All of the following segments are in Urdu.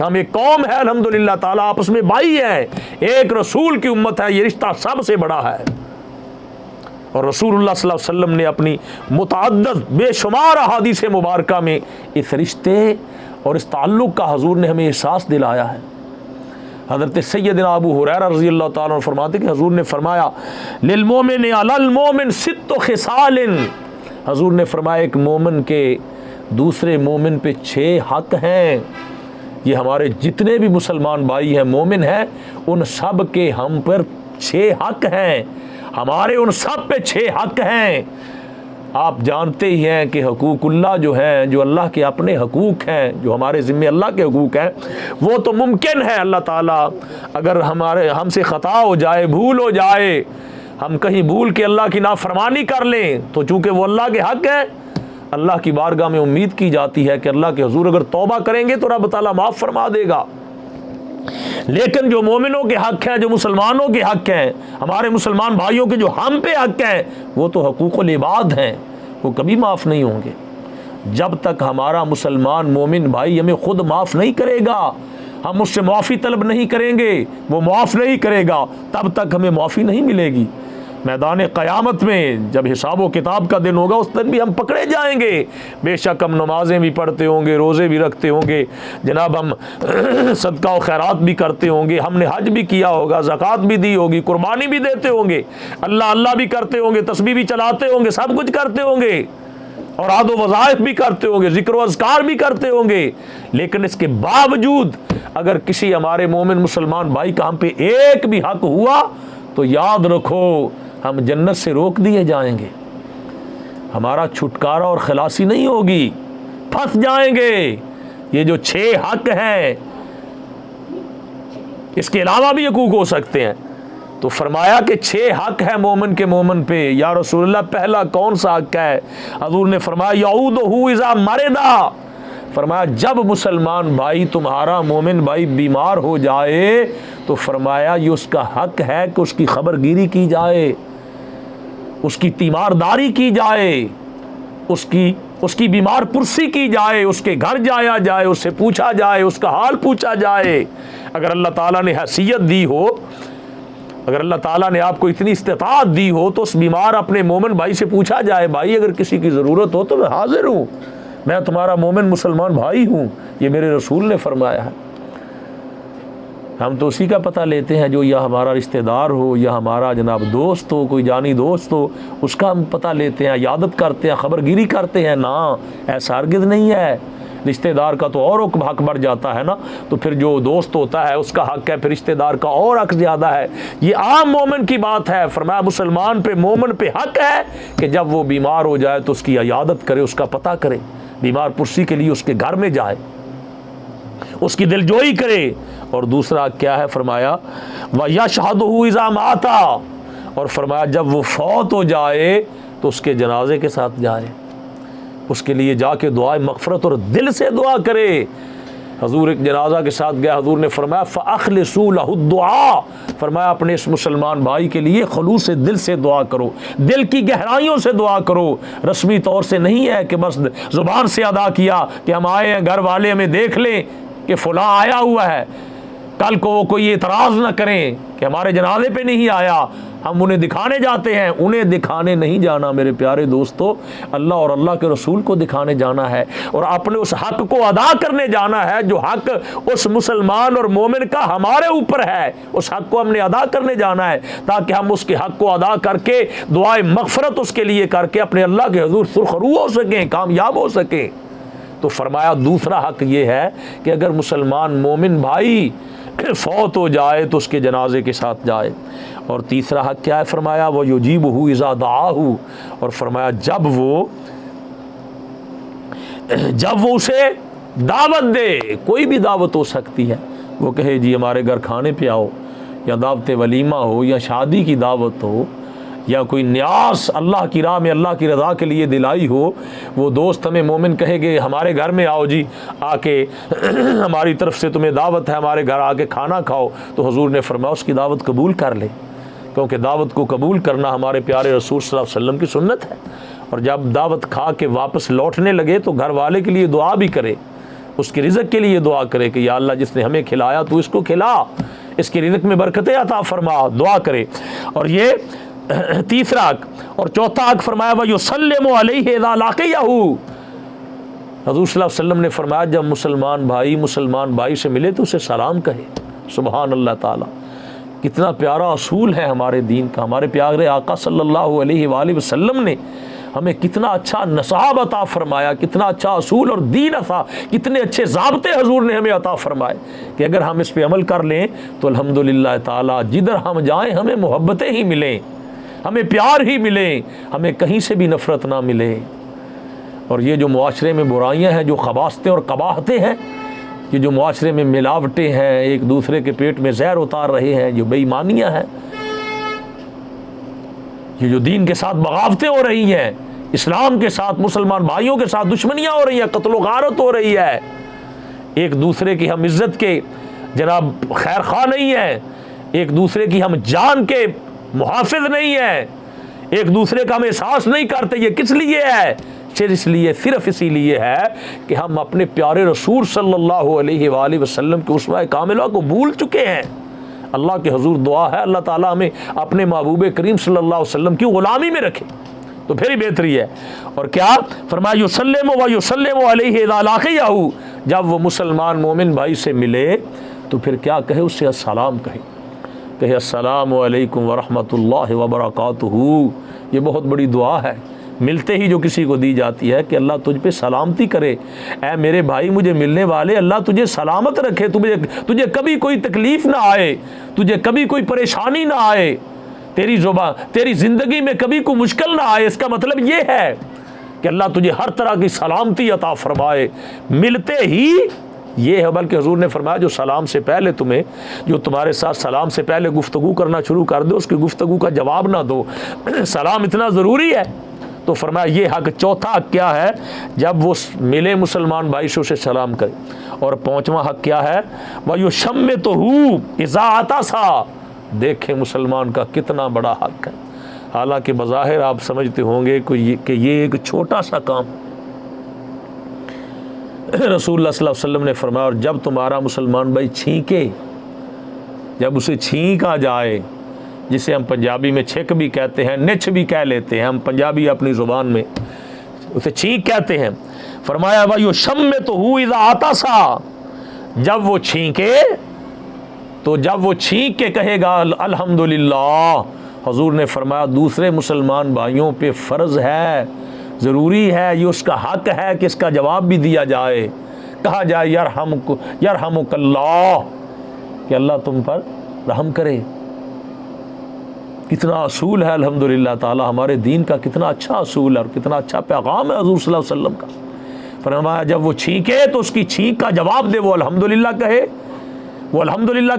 ہم ایک قوم ہے الحمدللہ تعالیٰ، آپس میں بھائی ہیں، ایک رسول کی امت ہے، یہ رشتہ سب سے بڑا ہے۔ اور رسول اللہ صلی اللہ علیہ وسلم نے اپنی متعدد بے شمار احادیث مبارکہ میں اس رشتے اور اس تعلق کا حضور نے ہمیں احساس دلایا ہے۔ حضرت سیدنا ابو ہریرہ رضی اللہ تعالیٰ عنہ فرماتے کہ حضور نے فرمایا للمومن علی المومن ست خصال، حضور نے فرمایا ایک مومن کے دوسرے مومن پہ 6 حق ہیں۔ یہ ہمارے جتنے بھی مسلمان بھائی ہیں مومن ہیں، ان سب کے ہم پر 6 حق ہیں، ہمارے ان سب پہ 6 حق ہیں۔ آپ جانتے ہی ہیں کہ حقوق اللہ جو ہیں، جو اللہ کے اپنے حقوق ہیں، جو ہمارے ذمہ اللہ کے حقوق ہیں، وہ تو ممکن ہے اللہ تعالیٰ اگر ہم سے خطا ہو جائے، بھول ہو جائے، ہم کہیں بھول کے اللہ کی نافرمانی کر لیں تو چونکہ وہ اللہ کے حق ہے، اللہ کی بارگاہ میں امید کی جاتی ہے کہ اللہ کے حضور اگر توبہ کریں گے تو رب تعالیٰ معاف فرما دے گا۔ لیکن جو مومنوں کے حق ہیں، جو مسلمانوں کے حق ہیں، ہمارے مسلمان بھائیوں کے جو ہم پہ حق ہیں، وہ تو حقوق العباد ہیں، وہ کبھی معاف نہیں ہوں گے۔ جب تک ہمارا مسلمان مومن بھائی ہمیں خود معاف نہیں کرے گا، ہم اس سے معافی طلب نہیں کریں گے، وہ معاف نہیں کرے گا، تب تک ہمیں معافی نہیں ملے گی۔ میدان قیامت میں جب حساب و کتاب کا دن ہوگا، اس دن بھی ہم پکڑے جائیں گے۔ بے شک ہم نمازیں بھی پڑھتے ہوں گے، روزے بھی رکھتے ہوں گے، جناب ہم صدقہ و خیرات بھی کرتے ہوں گے، ہم نے حج بھی کیا ہوگا، زکوٰۃ بھی دی ہوگی، قربانی بھی دیتے ہوں گے، اللہ بھی کرتے ہوں گے، تسبیح بھی چلاتے ہوں گے، سب کچھ کرتے ہوں گے، اور عاد و وظائف بھی کرتے ہوں گے، ذکر و اذکار بھی کرتے ہوں گے۔ لیکن اس کے باوجود اگر کسی ہمارے مومن مسلمان بھائی کا ہم پہ ایک بھی حق ہوا تو یاد رکھو ہم جنت سے روک دیے جائیں گے، ہمارا چھٹکارا اور خلاصی نہیں ہوگی، پھنس جائیں گے۔ یہ جو 6 حق ہیں، اس کے علاوہ بھی حقوق ہو سکتے ہیں، تو فرمایا کہ 6 حق ہے مومن کے مومن پہ۔ یا رسول اللہ پہلا کون سا حق ہے؟ حضور نے فرمایا یعودہ اذا مرضا، فرمایا جب مسلمان بھائی تمہارا مومن بھائی بیمار ہو جائے تو فرمایا یہ اس کا حق ہے کہ اس کی خبر گیری کی جائے، اس کی تیمارداری کی جائے، اس کی بیمار پرسی کی جائے، اس کے گھر جایا جائے، اس سے پوچھا جائے، اس کا حال پوچھا جائے۔ اگر اللہ تعالیٰ نے حیثیت دی ہو، اگر اللہ تعالیٰ نے آپ کو اتنی استطاعت دی ہو تو اس بیمار اپنے مومن بھائی سے پوچھا جائے، بھائی اگر کسی کی ضرورت ہو تو میں حاضر ہوں، میں تمہارا مومن مسلمان بھائی ہوں، یہ میرے رسول نے فرمایا ہے۔ ہم تو اسی کا پتہ لیتے ہیں جو یا ہمارا رشتہ دار ہو یا ہمارا جناب دوست ہو، کوئی جانی دوست ہو، اس کا ہم پتہ لیتے ہیں، عیادت کرتے ہیں، خبر گیری کرتے ہیں۔ نہ، ایسا ہرگز نہیں ہے۔ رشتہ دار کا تو اور حق بڑھ جاتا ہے نا، تو پھر جو دوست ہوتا ہے اس کا حق ہے، پھر رشتہ دار کا اور حق زیادہ ہے۔ یہ عام مومن کی بات ہے۔ فرمایا مسلمان پہ مومن پہ حق ہے کہ جب وہ بیمار ہو جائے تو اس کی عیادت کرے، اس کا پتہ کرے، بیمار پرسی کے لیے اس کے گھر میں جائے، اس کی دلجوئی کرے۔ اور دوسرا کیا ہے؟ فرمایا وَيَشْهَدُهُ إِذَا مَاتَ، اور فرمایا جب وہ فوت ہو جائے تو اس کے جنازے کے ساتھ جائے، اس کے لیے جا کے دعائے مغفرت اور دل سے دعا کرے۔ حضور ایک جنازہ کے ساتھ گیا، حضور نے فرمایا فَأَخْلِصُوا لَهُ الدُّعَاء، فرمایا اپنے اس مسلمان بھائی کے لیے خلوص دل سے دعا کرو، دل کی گہرائیوں سے دعا کرو۔ رسمی طور سے نہیں ہے کہ بس زبان سے ادا کیا کہ ہم آئے ہیں، گھر والے ہمیں دیکھ لیں کہ فلاں آیا ہوا ہے، کل کو وہ کوئی اعتراض نہ کریں کہ ہمارے جنازے پہ نہیں آیا، ہم انہیں دکھانے جاتے ہیں۔ انہیں دکھانے نہیں جانا میرے پیارے دوستو، اللہ اور اللہ کے رسول کو دکھانے جانا ہے، اور اپنے اس حق کو ادا کرنے جانا ہے جو حق اس مسلمان اور مومن کا ہمارے اوپر ہے۔ اس حق کو ہم نے ادا کرنے جانا ہے تاکہ ہم اس کے حق کو ادا کر کے دعائے مغفرت اس کے لیے کر کے اپنے اللہ کے حضور سرخرو ہو سکیں، کامیاب ہو سکیں۔ تو فرمایا دوسرا حق یہ ہے کہ اگر مسلمان مومن بھائی فوت ہو جائے تو اس کے جنازے کے ساتھ جائے۔ اور تیسرا حق کیا ہے؟ فرمایا وَيُجِيبُهُ إِذَا دَعَاهُ، اور فرمایا جب وہ اسے دعوت دے، کوئی بھی دعوت ہو سکتی ہے، وہ کہے جی ہمارے گھر کھانے پہ آؤ، یا دعوت ولیمہ ہو، یا شادی کی دعوت ہو، یا کوئی نیاز اللہ کی راہ میں اللہ کی رضا کے لیے دلائی ہو، وہ دوست ہمیں مومن کہے گے ہمارے گھر میں آؤ جی، آ کے ہماری طرف سے تمہیں دعوت ہے، ہمارے گھر آ کے کھانا کھاؤ، تو حضور نے فرمایا اس کی دعوت قبول کر لے، کیونکہ دعوت کو قبول کرنا ہمارے پیارے رسول صلی اللہ علیہ وسلم کی سنت ہے۔ اور جب دعوت کھا کے واپس لوٹنے لگے تو گھر والے کے لیے دعا بھی کرے، اس کے رزق کے لیے دعا کرے کہ یا اللہ جس نے ہمیں کھلایا تو اس کو کھلا، اس کے رزق میں برکتیں عطا فرما، دعا کرے۔ اور یہ تیسرا حق۔ اور چوتھا حق فرمایا وَيُسَلِّمُ عَلَيْهِ إِذَا لَقِيَهُ، حضور صلی اللہ علیہ وسلم نے فرمایا جب مسلمان بھائی سے ملے تو اسے سلام کہے۔ سبحان اللہ تعالیٰ، کتنا پیارا اصول ہے ہمارے دین کا۔ ہمارے پیارے آقا صلی اللہ علیہ وآلہ وسلم نے ہمیں کتنا اچھا نصاب عطا فرمایا، کتنا اچھا اصول اور دین عطا، کتنے اچھے ضابطے حضور نے ہمیں عطا فرمائے کہ اگر ہم اس پہ عمل کر لیں تو الحمدللہ تعالیٰ جدھر ہم جائیں ہمیں محبتیں ہی ملیں، ہمیں پیار ہی ملیں، ہمیں کہیں سے بھی نفرت نہ ملے۔ اور یہ جو معاشرے میں برائیاں ہیں، جو خباثتیں اور قباحتیں ہیں، یہ جو معاشرے میں ملاوٹیں ہیں، ایک دوسرے کے پیٹ میں زہر اتار رہے ہیں، جو بے ایمانیاں ہیں، یہ جو دین کے ساتھ بغاوتیں ہو رہی ہیں، اسلام کے ساتھ مسلمان بھائیوں کے ساتھ دشمنیاں ہو رہی ہیں، قتل و غارت ہو رہی ہے، ایک دوسرے کی ہم عزت کے جناب خیر خواہ نہیں ہیں، ایک دوسرے کی ہم جان کے محافظ نہیں ہیں، ایک دوسرے کا ہم احساس نہیں کرتے، یہ کس لیے ہے؟ صرف اسی لیے ہے کہ ہم اپنے پیارے رسول صلی اللہ علیہ وآلہ وسلم کے اسوہ کاملہ کو بھول چکے ہیں۔ اللہ کے حضور دعا ہے اللہ تعالیٰ ہمیں اپنے محبوب کریم صلی اللہ علیہ وسلم کی غلامی میں رکھے، تو پھر ہی بہتری ہے۔ اور کیا فرمایا یسلم و یسلم علیہ اذا لقیہ، جب وہ مسلمان مومن بھائی سے ملے تو پھر کیا کہے؟ اس سے السلام کہے السلام علیکم ورحمۃ اللہ وبرکاتہ۔ یہ بہت بڑی دعا ہے، ملتے ہی جو کسی کو دی جاتی ہے کہ اللہ تجھ پہ سلامتی کرے، اے میرے بھائی مجھے ملنے والے، اللہ تجھے سلامت رکھے، تجھے کبھی کوئی تکلیف نہ آئے، تجھے کبھی کوئی پریشانی نہ آئے، تیری زندگی میں کبھی کوئی مشکل نہ آئے۔ اس کا مطلب یہ ہے کہ اللہ تجھے ہر طرح کی سلامتی عطا فرمائے۔ ملتے ہی یہ ہے، بلکہ حضور نے فرمایا جو سلام سے پہلے جو تمہارے ساتھ سلام سے پہلے گفتگو کرنا شروع کر دے اس کی گفتگو کا جواب نہ دو۔ سلام اتنا ضروری ہے۔ تو فرمایا یہ حق۔ چوتھا حق کیا ہے؟ جب وہ ملے مسلمان بھائی سے اسے سلام کرے۔ اور پانچواں حق کیا ہے؟ وَيُشَمِّتُهُ إِذَا عَطَسَ، دیکھیں مسلمان کا کتنا بڑا حق ہے۔ حالانکہ بظاہر آپ سمجھتے ہوں گے کہ یہ ایک چھوٹا سا کام، رسول اللہ صلی اللہ علیہ وسلم نے فرمایا اور جب تمہارا مسلمان بھائی چھینکے، جب اسے چھینک آ جائے، جسے ہم پنجابی میں چھک بھی کہتے ہیں، نچھ بھی کہہ لیتے ہیں، ہم پنجابی اپنی زبان میں اسے چھینک کہتے ہیں، فرمایا وَيُشَمِّتُهُ إِذَا عَطَسَ، جب وہ چھینکے تو جب وہ چھینک کے کہے گا الحمدللہ، حضور نے فرمایا دوسرے مسلمان بھائیوں پہ فرض ہے، ضروری ہے، یہ اس کا حق ہے کہ اس کا جواب بھی دیا جائے، کہا جائے یرحمک اللہ، کہ اللہ تم پر رحم کرے۔ کتنا اصول ہے الحمدللہ تعالی، ہمارے دین کا کتنا اچھا اصول ہے اور کتنا اچھا پیغام ہے حضور صلی اللہ علیہ وسلم کا۔ فرمایا جب وہ چھینکے تو اس کی چھینک کا جواب دے، وہ الحمدللہ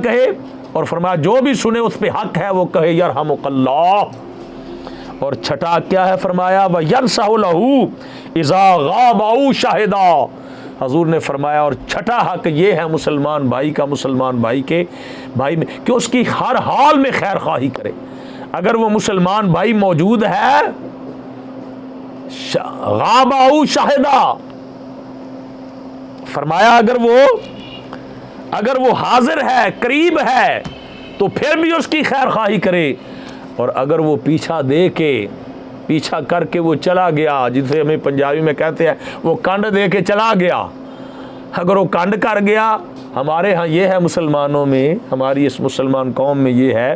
کہے، اور فرمایا جو بھی سنے اس پہ حق ہے وہ کہے یرحمک اللہ۔ اور چھٹا کیا ہے؟ فرمایا وَيَنْسَحُ لَهُ إِذَا غَابَ أَوْ شَهِدَ، حضور نے فرمایا اور چھٹا حق یہ ہے مسلمان بھائی کا، مسلمان بھائی میں کہ اس کی ہر حال میں خیر خواہی کرے۔ اگر وہ مسلمان بھائی موجود ہے، غاب او شاہدہ، فرمایا اگر وہ حاضر ہے، قریب ہے، تو پھر بھی اس کی خیر خواہی کرے، اور اگر وہ پیچھا کر کے وہ چلا گیا، جسے ہمیں پنجابی میں کہتے ہیں وہ کنڈ دے کے چلا گیا، اگر وہ کنڈ کر گیا، ہمارے ہاں یہ ہے مسلمانوں میں، ہماری اس مسلمان قوم میں یہ ہے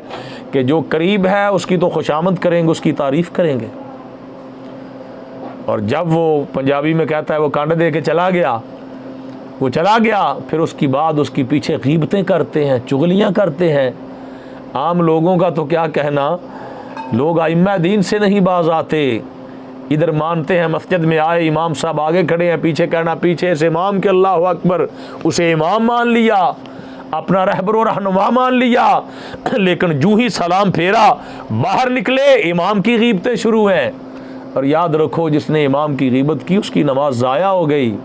کہ جو قریب ہے اس کی تو خوشامد کریں گے، اس کی تعریف کریں گے، اور جب وہ پنجابی میں کہتا ہے وہ کنڈ دے کے چلا گیا، پھر اس کی بعد اس کی پیچھے غیبتیں کرتے ہیں، چغلیاں کرتے ہیں۔ عام لوگوں کا تو کیا کہنا، لوگ ائمہ دین سے نہیں باز آتے، ادھر مانتے ہیں مسجد میں آئے امام صاحب آگے کھڑے ہیں، پیچھے کہنا پیچھے سے امام کے اللہ اکبر، اسے امام مان لیا، اپنا رہبر و رہنما مان لیا، لیکن جو ہی سلام پھیرا باہر نکلے امام کی غیبتیں شروع ہیں۔ اور یاد رکھو جس نے امام کی غیبت کی اس کی نماز ضائع ہو گئی۔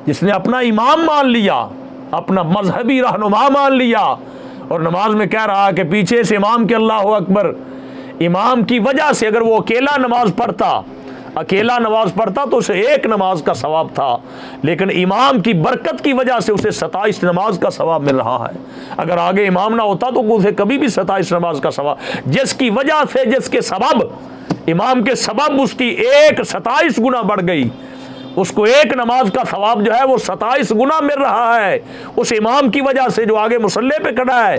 جس نے اپنا امام مان لیا، اپنا مذہبی رہنما مان لیا، اور نماز میں کہہ رہا کہ پیچھے سے امام کے اللہ اکبر، امام کی وجہ سے اگر وہ اکیلا نماز پڑھتا، اکیلا نماز پڑھتا تو اسے ایک نماز کا ثواب تھا، لیکن امام کی برکت کی وجہ سے اسے 27 نماز کا ثواب مل رہا ہے۔ اگر آگے امام نہ ہوتا تو اسے کبھی بھی 27 نماز کا ثواب، جس کی وجہ سے، جس کے سبب، امام کے سبب اس کی 27 گنا بڑھ گئی، اس کو ایک نماز کا ثواب جو ہے وہ 27 گنا مل رہا ہے اس امام کی وجہ سے جو آگے مصلی پہ کھڑا ہے،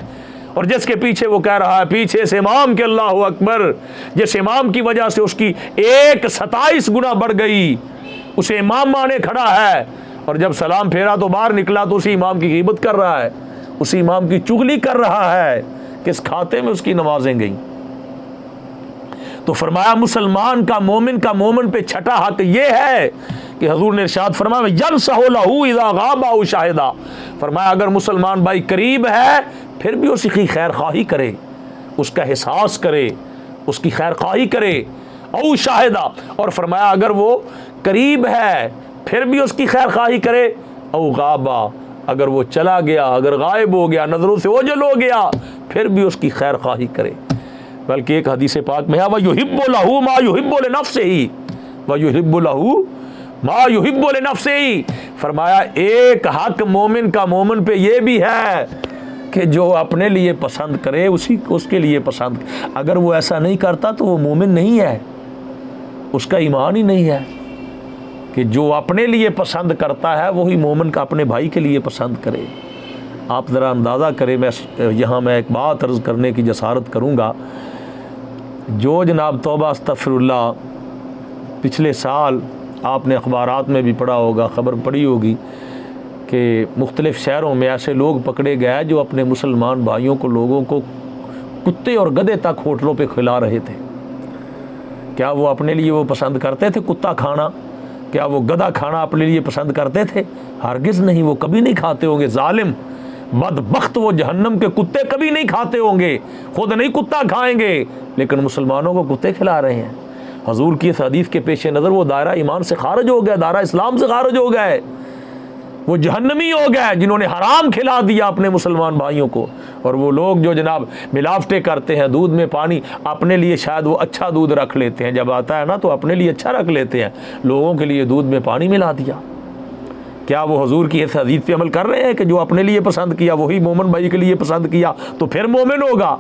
اور جس کے پیچھے وہ کہہ رہا ہے پیچھے سے امام کے اللہ اکبر، جس امام کی وجہ سے اس کی 27 گنا بڑھ گئی، اسے امام مانے کھڑا ہے، اور جب سلام پھیرا تو باہر نکلا تو اسی امام کی غیبت کر رہا ہے، اسی امام کی چغلی کر رہا ہے، کس کھاتے میں اس کی نمازیں گئیں۔ تو فرمایا مسلمان کا، مومن پہ چھٹا حق یہ ہے کہ حضور نے ارشاد فرمایا یَنْصَحُ لَهُ اِذَا غَابَ أَوْ شَاهِدَ، فرمایا اگر مسلمان بھائی قریب ہے پھر بھی اس کی خیر خواہی کرے، اس کا احساس کرے، اس کی خیر خواہی کرے، او شاہدہ، اور فرمایا اگر وہ قریب ہے پھر بھی اس کی خیر خواہی کرے، او غابا، اگر وہ چلا گیا، اگر غائب ہو گیا، نظروں سے اوجھل ہو گیا، پھر بھی اس کی خیر خواہی کرے۔ بلکہ ایک حدیث پاک میں ہے وَيُحِبُّ لَهُ مَا يُحِبُّ لِنَفْسِهِ وَيُحِبُّ لَهُ مَا يُحِبُّ لِنَفْسِهِ، فرمایا ایک حق مومن کا مومن پہ یہ بھی ہے کہ جو اپنے لیے پسند کرے اس کے لیے پسند، اگر وہ ایسا نہیں کرتا تو وہ مومن نہیں ہے، اس کا ایمان ہی نہیں ہے، کہ جو اپنے لیے پسند کرتا ہے وہی مومن کا اپنے بھائی کے لیے پسند کرے۔ آپ ذرا اندازہ کریں، میں ایک بات عرض کرنے کی جسارت کروں گا، جو جناب توبہ استغفر اللہ پچھلے سال آپ نے اخبارات میں بھی پڑھا ہوگا، خبر پڑھی ہوگی کہ مختلف شہروں میں ایسے لوگ پکڑے گئے جو اپنے مسلمان بھائیوں کو، لوگوں کو کتے اور گدھے تک ہوٹلوں پہ کھلا رہے تھے۔ کیا وہ اپنے لیے وہ پسند کرتے تھے کتا کھانا؟ کیا وہ گدھا کھانا اپنے لیے پسند کرتے تھے؟ ہرگز نہیں، وہ کبھی نہیں کھاتے ہوں گے۔ ظالم بدبخت وہ جہنم کے کتے کبھی نہیں کھاتے ہوں گے، خود نہیں کتا کھائیں گے، لیکن مسلمانوں کو کتے کھلا رہے ہیں۔ حضور کی اس حدیث کے پیش نظر وہ دائرہ ایمان سے خارج ہو گئے، دائرہ اسلام سے خارج ہو گئے، وہ جہنمی ہو گئے جنہوں نے حرام کھلا دیا اپنے مسلمان بھائیوں کو۔ اور وہ لوگ جو جناب ملاوٹیں کرتے ہیں دودھ میں پانی، اپنے لیے شاید وہ اچھا دودھ رکھ لیتے ہیں، جب آتا ہے نا تو اپنے لیے اچھا رکھ لیتے ہیں، لوگوں کے لیے دودھ میں پانی ملا دیا۔ کیا وہ حضور کی اس حدیث پہ عمل کر رہے ہیں کہ جو اپنے لیے پسند کیا وہی مومن بھائی کے لیے پسند کیا تو پھر مومن ہوگا؟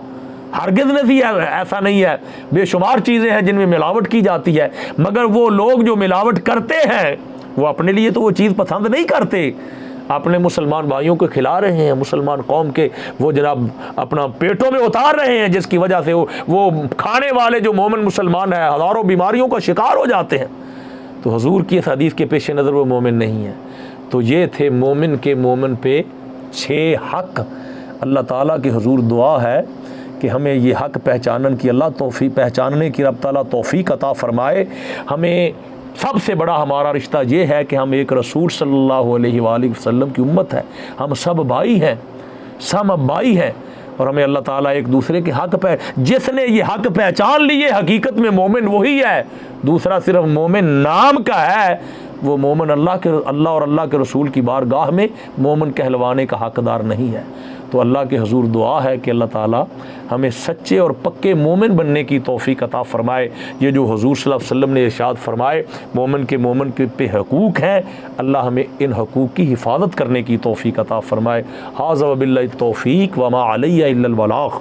ہرگز نہیں، ایسا نہیں ہے۔ بے شمار چیزیں ہیں جن میں ملاوٹ کی جاتی ہے، مگر وہ لوگ جو ملاوٹ کرتے ہیں وہ اپنے لیے تو وہ چیز پسند نہیں کرتے، اپنے مسلمان بھائیوں کو کھلا رہے ہیں، مسلمان قوم کے وہ جناب اپنا پیٹوں میں اتار رہے ہیں، جس کی وجہ سے وہ کھانے والے جو مومن مسلمان ہیں ہزاروں بیماریوں کا شکار ہو جاتے ہیں۔ تو حضور کی اس حدیث کے پیش نظر وہ مومن نہیں ہے۔ تو یہ تھے مومن کے مومن پہ 6 حق۔ اللہ تعالیٰ کی حضور دعا ہے کہ ہمیں یہ حق پہچاننے کی رب تعالیٰ توفیق عطا فرمائے۔ ہمیں سب سے بڑا ہمارا رشتہ یہ ہے کہ ہم ایک رسول صلی اللہ علیہ وآلہ وسلم کی امت ہے، ہم سب بھائی ہیں، سب بھائی ہیں، اور ہمیں اللہ تعالیٰ ایک دوسرے کے حق پہ، جس نے یہ حق پہچان لیے حقیقت میں مومن وہی ہے، دوسرا صرف مومن نام کا ہے، وہ مومن اللہ اور اللہ کے رسول کی بارگاہ میں مومن کہلوانے کا حقدار نہیں ہے۔ تو اللہ کے حضور دعا ہے کہ اللہ تعالیٰ ہمیں سچے اور پکے مومن بننے کی توفیق عطا فرمائے۔ یہ جو حضور صلی اللہ علیہ وسلم نے ارشاد فرمائے مومن کے پہ حقوق ہیں، اللہ ہمیں ان حقوق کی حفاظت کرنے کی توفیق عطا فرمائے۔ ھذا وباللہ التوفیق وما علی الا البلاغ۔